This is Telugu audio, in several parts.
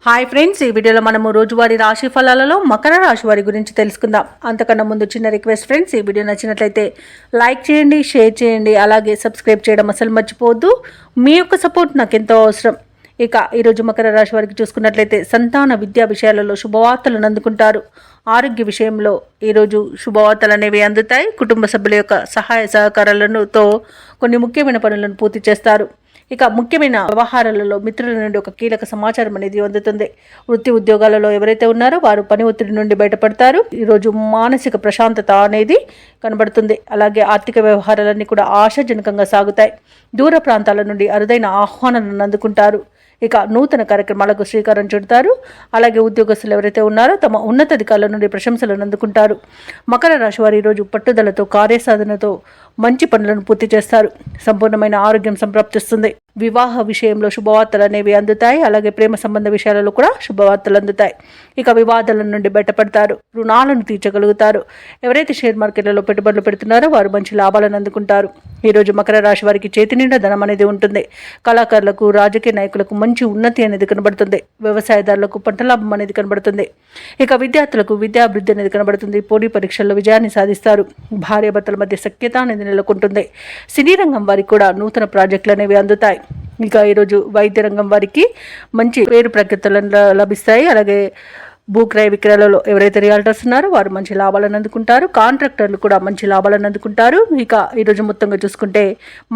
హాయ్ ఫ్రెండ్స్, ఈ వీడియోలో మనము రోజువారీ రాశి ఫలాలలో మకర రాశి వారి గురించి తెలుసుకుందాం. అంతకన్నా ముందు చిన్న రిక్వెస్ట్ ఫ్రెండ్స్, ఈ వీడియో నచ్చినట్లయితే లైక్ చేయండి, షేర్ చేయండి, అలాగే సబ్స్క్రైబ్ చేయడం అసలు మర్చిపోవద్దు. మీ యొక్క సపోర్ట్ నాకు ఎంతో అవసరం. ఇక ఈరోజు మకర రాశి వారికి చూసుకున్నట్లయితే సంతాన విద్యా విషయాలలో శుభవార్తలను అందుకుంటారు. ఆరోగ్య విషయంలో ఈరోజు శుభవార్తలు అనేవి అందుతాయి. కుటుంబ సభ్యుల యొక్క సహాయ సహకారాలతో కొన్ని ముఖ్యమైన పనులను పూర్తి చేస్తారు. ఇక ముఖ్యమైన వ్యవహారాలలో మిత్రుల నుండి ఒక కీలక సమాచారం అనేది అందుతుంది. వృత్తి ఉద్యోగాలలో ఎవరైతే ఉన్నారో వారు పని ఒత్తిడి నుండి బయటపడతారు. ఈరోజు మానసిక ప్రశాంతత అనేది కనబడుతుంది. అలాగే ఆర్థిక వ్యవహారాలన్నీ కూడా ఆశాజనకంగా సాగుతాయి. దూర ప్రాంతాల నుండి అరుదైన ఆహ్వానాలను అందుకుంటారు. ఇక నూతన కార్యక్రమాలకు శ్రీకారం చుడతారు. అలాగే ఉద్యోగస్తులు ఎవరైతే ఉన్నారో తమ ఉన్నతాధికారుల నుండి ప్రశంసలను అందుకుంటారు. మకర రాశి వారు ఈరోజు పట్టుదలతో కార్యసాధనతో మంచి పనులను పూర్తి చేస్తారు. సంపూర్ణమైన ఆరోగ్యం సంప్రాప్తిస్తుంది. వివాహ విషయంలో శుభవార్తలు అనేవి అందుతాయి. అలాగే ప్రేమ సంబంధ విషయాలలో కూడా శుభవార్తలు అందుతాయి. ఇక వివాదాల నుండి బయటపడతారు. రుణాలను తీర్చగలుగుతారు. ఎవరైతే షేర్ మార్కెట్లలో పెట్టుబడులు పెడుతున్నారో వారు మంచి లాభాలను అందుకుంటారు. ఈరోజు మకర రాశి వారికి చేతి నిండా ధనం అనేది ఉంటుంది. కళాకారులకు, రాజకీయ నాయకులకు మంచి ఉన్నతి అనేది కనబడుతుంది. వ్యవసాయదారులకు పంట లాభం అనేది కనబడుతుంది. ఇక విద్యార్థులకు విద్యాభివృద్ధి అనేది కనబడుతుంది. పోటీ పరీక్షల్లో విజయాన్ని సాధిస్తారు. భార్యాభర్తల మధ్య సఖ్యత అనేది నెలకొంటుంది. సినీ రంగం వారికి కూడా నూతన ప్రాజెక్టులు అనేవి అందుతాయి. ఇక ఈరోజు వైద్య రంగం వారికి మంచి పేరు ప్రఖ్యాతులు లభిస్తాయి. అలాగే భూక్రయ విక్రయాలలో ఎవరైతే రియాల్టర్స్ ఉన్నారో వారు మంచి లాభాలను అందుకుంటారు. కాంట్రాక్టర్లు కూడా మంచి లాభాలను అందుకుంటారు. ఇక ఈరోజు మొత్తంగా చూసుకుంటే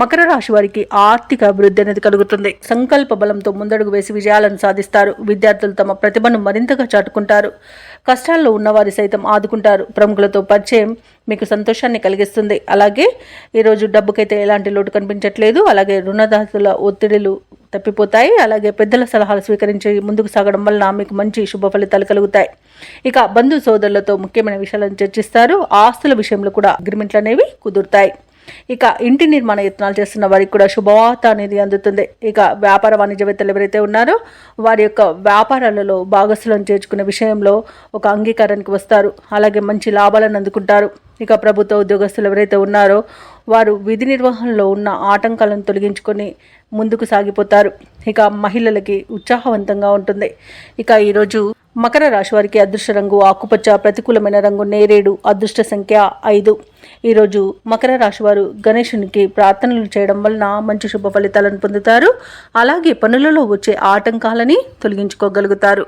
మకర రాశి వారికి ఆర్థిక అభివృద్ధి అనేది కలుగుతుంది. సంకల్ప బలంతో ముందడుగు వేసి విజయాలను సాధిస్తారు. విద్యార్థులు తమ ప్రతిభను మరింతగా చాటుకుంటారు. కష్టాల్లో ఉన్నవారి సైతం ఆదుకుంటారు. ప్రముఖులతో పరిచయం మీకు సంతోషాన్ని కలిగిస్తుంది. అలాగే ఈరోజు డబ్బుకైతే ఎలాంటి లోటు కనిపించట్లేదు. అలాగే రుణదాతల ఒత్తిడిలు తప్పిపోతాయి. అలాగే పెద్దల సలహాలు స్వీకరించి ముందుకు సాగడం వలన మీకు మంచి శుభ ఫలితాలు కలుగుతాయి. ఇక బంధు సోదరులతో ముఖ్యమైన విషయాలను చర్చిస్తారు. ఆస్తుల విషయంలో కూడా అగ్రిమెంట్లు అనేవి కుదురుతాయి. ఇక ఇంటి నిర్మాణ యత్నాలు చేస్తున్న వారికి కూడా శుభవార్త అనేది అందుతుంది. ఇక వ్యాపార వాణిజ్యవేత్తలు ఎవరైతే ఉన్నారో వారి యొక్క వ్యాపారాలలో భాగస్వాలను చేర్చుకునే విషయంలో ఒక అంగీకారానికి వస్తారు. అలాగే మంచి లాభాలను అందుకుంటారు. ఇక ప్రభుత్వ ఉద్యోగస్తులు ఎవరైతే ఉన్నారో వారు విధి నిర్వహణలో ఉన్న ఆటంకాలను తొలగించుకొని ముందుకు సాగిపోతారు. ఇక మహిళలకి ఉత్సాహవంతంగా ఉంటుంది. ఇక ఈరోజు మకర రాశి వారికి అదృష్ట రంగు ఆకుపచ్చ, ప్రతికూలమైన రంగు నేరేడు, అదృష్ట సంఖ్య 5. ఈరోజు మకర రాశి వారు గణేశునికి ప్రార్థనలు చేయడం వలన మంచి శుభ ఫలితాలను పొందుతారు. అలాగే పనులలో వచ్చే ఆటంకాలని తొలగించుకోగలుగుతారు.